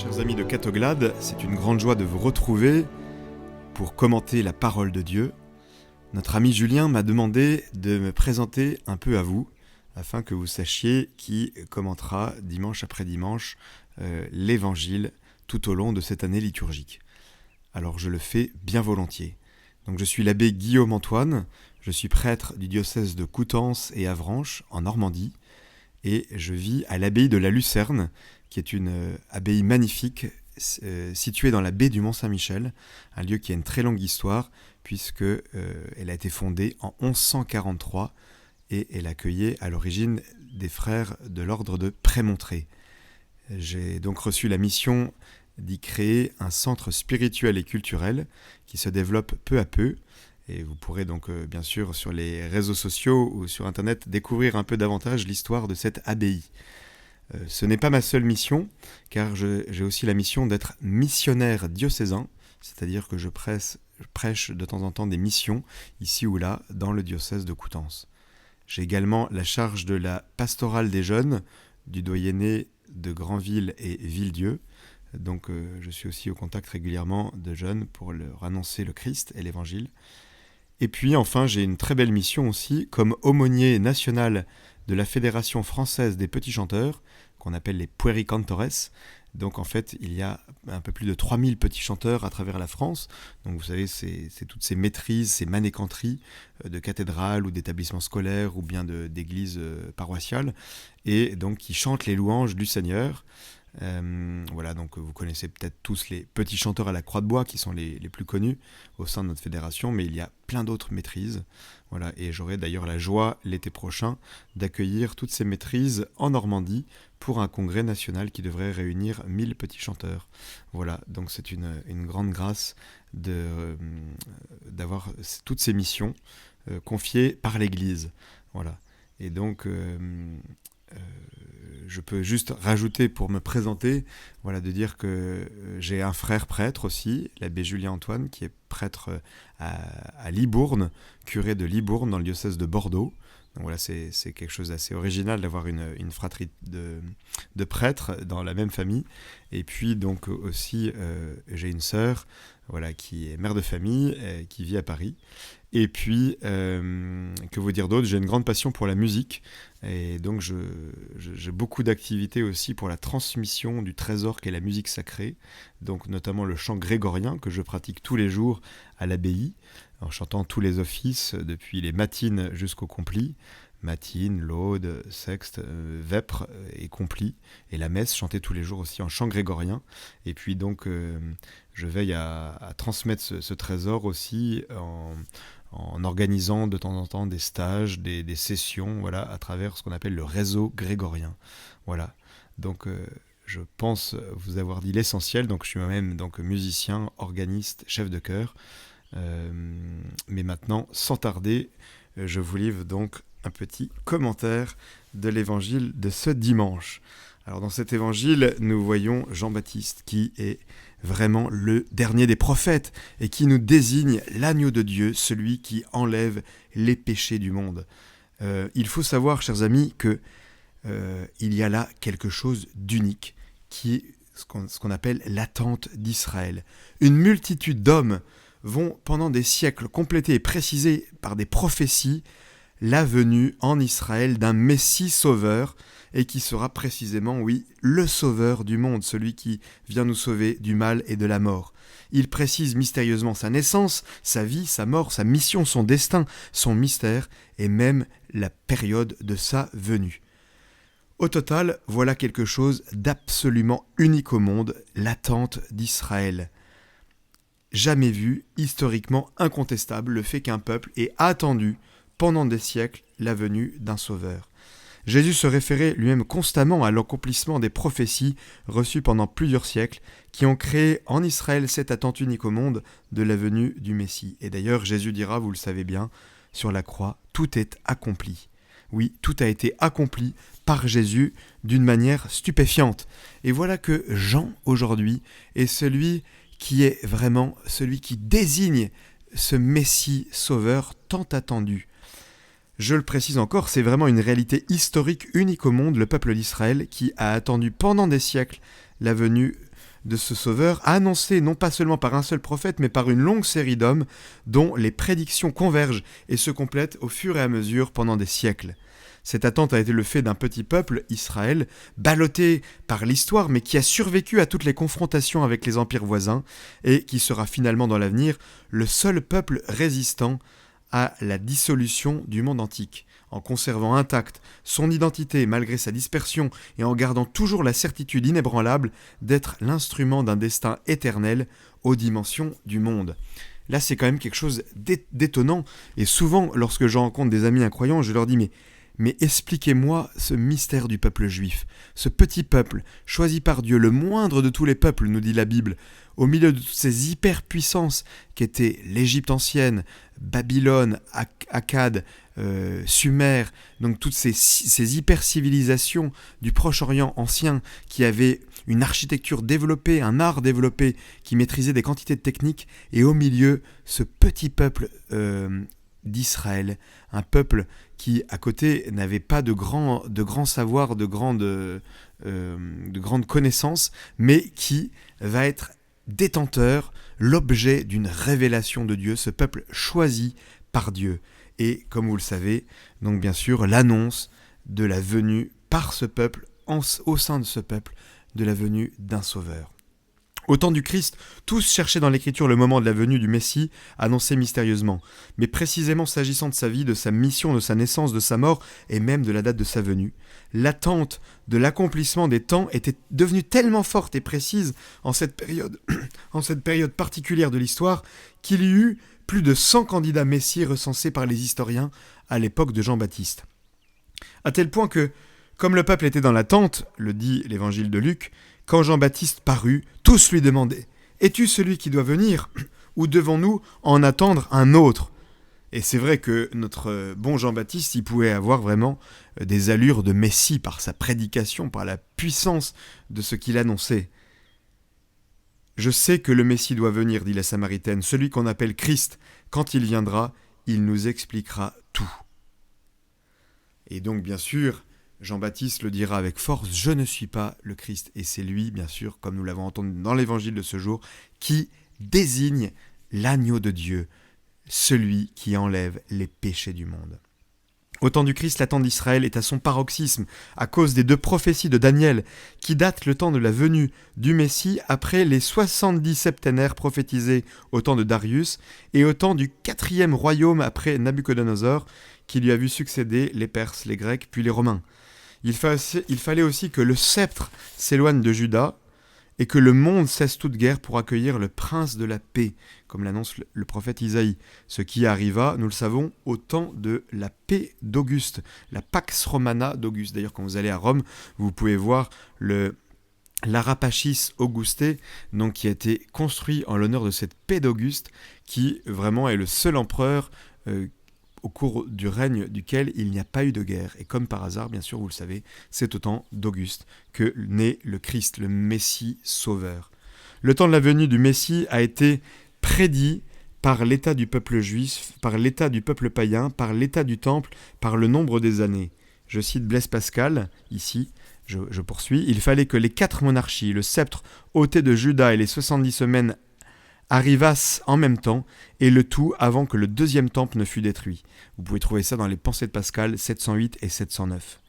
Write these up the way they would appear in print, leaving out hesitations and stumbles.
Chers amis de Catoglade, c'est une grande joie de vous retrouver pour commenter la parole de Dieu. Notre ami Julien m'a demandé de me présenter un peu à vous, afin que vous sachiez qui commentera dimanche après dimanche l'Évangile tout au long de cette année liturgique. Alors je le fais bien volontiers. Donc je suis l'abbé Guillaume Antoine, je suis prêtre du diocèse de Coutances et Avranches en Normandie, et je vis à l'abbaye de la Lucerne, qui est une abbaye magnifique située dans la baie du Mont-Saint-Michel, un lieu qui a une très longue histoire, puisque elle a été fondée en 1143 et elle accueillait à l'origine des frères de l'ordre de Prémontré. J'ai donc reçu la mission d'y créer un centre spirituel et culturel qui se développe peu à peu. Et vous pourrez donc bien sûr sur les réseaux sociaux ou sur internet découvrir un peu davantage l'histoire de cette abbaye. Ce n'est pas ma seule mission, car j'ai aussi la mission d'être missionnaire diocésain, c'est-à-dire que je prêche de temps en temps des missions, ici ou là, dans le diocèse de Coutances. J'ai également la charge de la pastorale des jeunes, du doyenné de Granville et Villedieu. Donc je suis aussi au contact régulièrement de jeunes pour leur annoncer le Christ et l'Évangile. Et puis enfin, j'ai une très belle mission aussi, comme aumônier national de la Fédération française des petits chanteurs, qu'on appelle les puericantores. Donc en fait, il y a un peu plus de 3000 petits chanteurs à travers la France. Donc vous savez, c'est toutes ces maîtrises, ces manécanteries de cathédrales ou d'établissements scolaires ou bien d'églises paroissiales, et donc qui chantent les louanges du Seigneur. Voilà, donc vous connaissez peut-être tous les petits chanteurs à la croix de bois qui sont les plus connus au sein de notre fédération, mais il y a plein d'autres maîtrises. Voilà, et j'aurai d'ailleurs la joie l'été prochain d'accueillir toutes ces maîtrises en Normandie pour un congrès national qui devrait réunir 1000 petits chanteurs. Voilà, donc c'est une grande grâce d'avoir toutes ces missions confiées par l'Église. Voilà, et donc je peux juste rajouter pour me présenter, voilà, de dire que j'ai un frère prêtre aussi, l'abbé Julien Antoine, qui est prêtre à Libourne, curé de Libourne dans le diocèse de Bordeaux. Donc voilà, c'est quelque chose d'assez original d'avoir une fratrie de prêtres dans la même famille. Et puis donc aussi, j'ai une sœur, voilà, qui est mère de famille, qui vit à Paris. Et puis, que vous dire d'autre, j'ai une grande passion pour la musique, et donc j'ai beaucoup d'activités aussi pour la transmission du trésor qu'est la musique sacrée, donc notamment le chant grégorien que je pratique tous les jours à l'abbaye, en chantant tous les offices, depuis les matines jusqu'aux complis, matines, laudes, sextes, vêpres et complis, et la messe chantée tous les jours aussi en chant grégorien. Et puis donc je veille à transmettre ce trésor aussi en organisant de temps en temps des stages, des sessions, voilà, à travers ce qu'on appelle le réseau grégorien. Voilà, donc je pense vous avoir dit l'essentiel. Donc je suis moi-même donc musicien, organiste, chef de chœur. Mais maintenant, sans tarder, je vous livre donc un petit commentaire de l'évangile de ce dimanche. Alors dans cet évangile, nous voyons Jean-Baptiste qui est vraiment le dernier des prophètes et qui nous désigne l'agneau de Dieu, celui qui enlève les péchés du monde. Il faut savoir, chers amis, que il y a là quelque chose d'unique, qui est ce qu'on appelle l'attente d'Israël. Une multitude d'hommes vont pendant des siècles compléter et préciser par des prophéties la venue en Israël d'un Messie sauveur, et qui sera précisément, oui, le sauveur du monde, celui qui vient nous sauver du mal et de la mort. Il précise mystérieusement sa naissance, sa vie, sa mort, sa mission, son destin, son mystère, et même la période de sa venue. Au total, voilà quelque chose d'absolument unique au monde, l'attente d'Israël. Jamais vu, historiquement incontestable, le fait qu'un peuple ait attendu pendant des siècles la venue d'un sauveur. Jésus se référait lui-même constamment à l'accomplissement des prophéties reçues pendant plusieurs siècles qui ont créé en Israël cette attente unique au monde de la venue du Messie. Et d'ailleurs, Jésus dira, vous le savez bien, sur la croix, tout est accompli. Oui, tout a été accompli par Jésus d'une manière stupéfiante. Et voilà que Jean, aujourd'hui, est celui qui est vraiment celui qui désigne ce Messie sauveur tant attendu. Je le précise encore, c'est vraiment une réalité historique unique au monde, le peuple d'Israël qui a attendu pendant des siècles la venue de ce Sauveur, annoncée non pas seulement par un seul prophète, mais par une longue série d'hommes dont les prédictions convergent et se complètent au fur et à mesure pendant des siècles. Cette attente a été le fait d'un petit peuple, Israël, ballotté par l'histoire, mais qui a survécu à toutes les confrontations avec les empires voisins, et qui sera finalement dans l'avenir le seul peuple résistant à la dissolution du monde antique, en conservant intacte son identité malgré sa dispersion et en gardant toujours la certitude inébranlable d'être l'instrument d'un destin éternel aux dimensions du monde. Là, c'est quand même quelque chose d'étonnant, et souvent, lorsque je rencontre des amis incroyants, je leur dis mais expliquez-moi ce mystère du peuple juif, ce petit peuple, choisi par Dieu, le moindre de tous les peuples, nous dit la Bible, au milieu de toutes ces hyperpuissances qu'étaient l'Égypte ancienne, Babylone, Akkad, Sumer, donc toutes ces hyper-civilisations du Proche-Orient ancien qui avaient une architecture développée, un art développé, qui maîtrisait des quantités de techniques, et au milieu, ce petit peuple d'Israël, un peuple qui, à côté, n'avait pas de grands savoirs, de grandes connaissances, mais qui va être détenteur, l'objet d'une révélation de Dieu, ce peuple choisi par Dieu. Et, comme vous le savez, donc bien sûr, l'annonce de la venue par ce peuple, au sein de ce peuple, de la venue d'un sauveur. Au temps du Christ, tous cherchaient dans l'Écriture le moment de la venue du Messie, annoncé mystérieusement. Mais précisément s'agissant de sa vie, de sa mission, de sa naissance, de sa mort, et même de la date de sa venue, l'attente de l'accomplissement des temps était devenue tellement forte et précise en cette période particulière de l'histoire, qu'il y eut plus de 100 candidats Messies recensés par les historiens à l'époque de Jean-Baptiste. À tel point que, comme le peuple était dans l'attente, le dit l'évangile de Luc, quand Jean-Baptiste parut, tous lui demandaient « Es-tu celui qui doit venir, ou devons-nous en attendre un autre ?» Et c'est vrai que notre bon Jean-Baptiste, il pouvait avoir vraiment des allures de Messie par sa prédication, par la puissance de ce qu'il annonçait. « Je sais que le Messie doit venir, dit la Samaritaine, celui qu'on appelle Christ. Quand il viendra, il nous expliquera tout. » Et donc, bien sûr, Jean-Baptiste le dira avec force, « Je ne suis pas le Christ ». Et c'est lui, bien sûr, comme nous l'avons entendu dans l'évangile de ce jour, qui désigne l'agneau de Dieu, celui qui enlève les péchés du monde. Au temps du Christ, l'attente d'Israël est à son paroxysme à cause des 2 prophéties de Daniel qui datent le temps de la venue du Messie après les 70 septénaires prophétisés au temps de Darius et au temps du 4e royaume après Nabuchodonosor qui lui a vu succéder les Perses, les Grecs puis les Romains. Il fallait aussi que le sceptre s'éloigne de Juda et que le monde cesse toute guerre pour accueillir le prince de la paix, comme l'annonce le prophète Isaïe. Ce qui arriva, nous le savons, au temps de la paix d'Auguste, la Pax Romana d'Auguste. D'ailleurs, quand vous allez à Rome, vous pouvez voir l'Arapachis Auguste, donc qui a été construit en l'honneur de cette paix d'Auguste, qui vraiment est le seul empereur au cours du règne duquel il n'y a pas eu de guerre. Et comme par hasard, bien sûr, vous le savez, c'est au temps d'Auguste que naît le Christ, le Messie sauveur. Le temps de la venue du Messie a été prédit par l'état du peuple juif, par l'état du peuple païen, par l'état du temple, par le nombre des années. Je cite Blaise Pascal, ici, je poursuis. « Il fallait que les 4 monarchies, le sceptre ôté de Juda et les 70 semaines arrivassent en même temps, et le tout avant que le 2e temple ne fût détruit. » Vous pouvez trouver ça dans les Pensées de Pascal 708 et 709.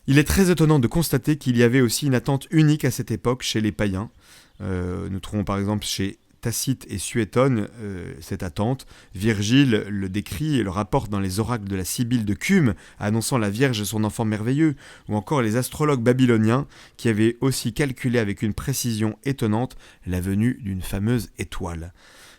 Il est très étonnant de constater qu'il y avait aussi une attente unique à cette époque chez les païens. Nous trouvons par exemple chez Tacite et Suétone cette attente. Virgile le décrit et le rapporte dans les oracles de la Sibylle de Cume, annonçant la Vierge et son enfant merveilleux, ou encore les astrologues babyloniens qui avaient aussi calculé avec une précision étonnante la venue d'une fameuse étoile.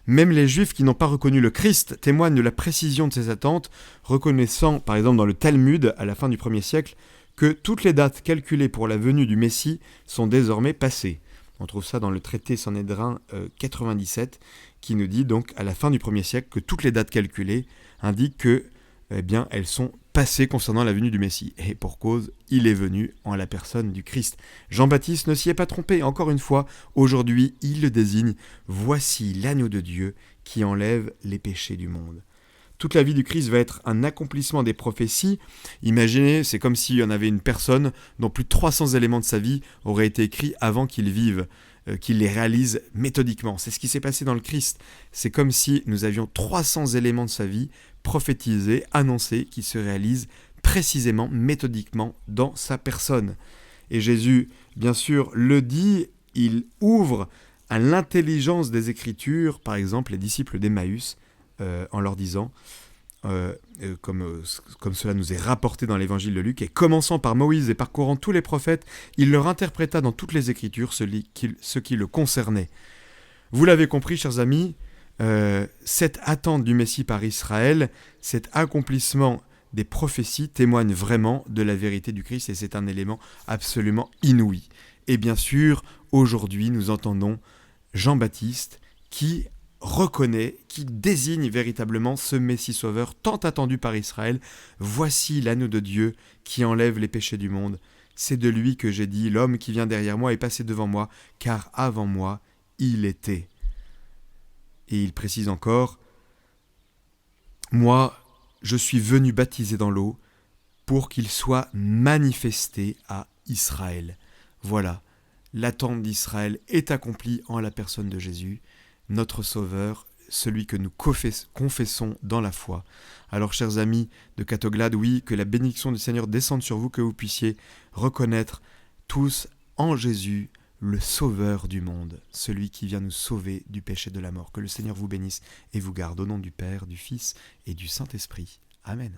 Même les Juifs qui n'ont pas reconnu le Christ témoignent de la précision de ces attentes, reconnaissant par exemple dans le Talmud, à la fin du 1er siècle, que toutes les dates calculées pour la venue du Messie sont désormais passées. On trouve ça dans le traité Sanhédrin 97, qui nous dit donc à la fin du 1er siècle que toutes les dates calculées indiquent que, elles sont passées concernant la venue du Messie. Et pour cause, il est venu en la personne du Christ. Jean-Baptiste ne s'y est pas trompé. Encore une fois, aujourd'hui, il le désigne. Voici l'agneau de Dieu qui enlève les péchés du monde. Toute la vie du Christ va être un accomplissement des prophéties. Imaginez, c'est comme s'il y en avait une personne dont plus de 300 éléments de sa vie auraient été écrits avant qu'il vive. qu'il les réalise méthodiquement. C'est ce qui s'est passé dans le Christ. C'est comme si nous avions 300 éléments de sa vie prophétisés, annoncés, qui se réalisent précisément, méthodiquement dans sa personne. Et Jésus, bien sûr, le dit, il ouvre à l'intelligence des Écritures, par exemple les disciples d'Emmaüs, en leur disant, comme cela nous est rapporté dans l'évangile de Luc, et commençant par Moïse et parcourant tous les prophètes, il leur interpréta dans toutes les Écritures ce qui le concernait. Vous l'avez compris, chers amis, cette attente du Messie par Israël, cet accomplissement des prophéties témoigne vraiment de la vérité du Christ, et c'est un élément absolument inouï. Et bien sûr, aujourd'hui, nous entendons Jean-Baptiste qui reconnaît, qui désigne véritablement ce Messie sauveur tant attendu par Israël. Voici l'agneau de Dieu qui enlève les péchés du monde. C'est de lui que j'ai dit, l'homme qui vient derrière moi est passé devant moi, car avant moi, il était. Et il précise encore, moi, je suis venu baptiser dans l'eau pour qu'il soit manifesté à Israël. Voilà, l'attente d'Israël est accomplie en la personne de Jésus, notre Sauveur, celui que nous confessons dans la foi. Alors, chers amis de Catoglade, oui, que la bénédiction du Seigneur descende sur vous, que vous puissiez reconnaître tous en Jésus le Sauveur du monde, celui qui vient nous sauver du péché de la mort. Que le Seigneur vous bénisse et vous garde au nom du Père, du Fils et du Saint-Esprit. Amen.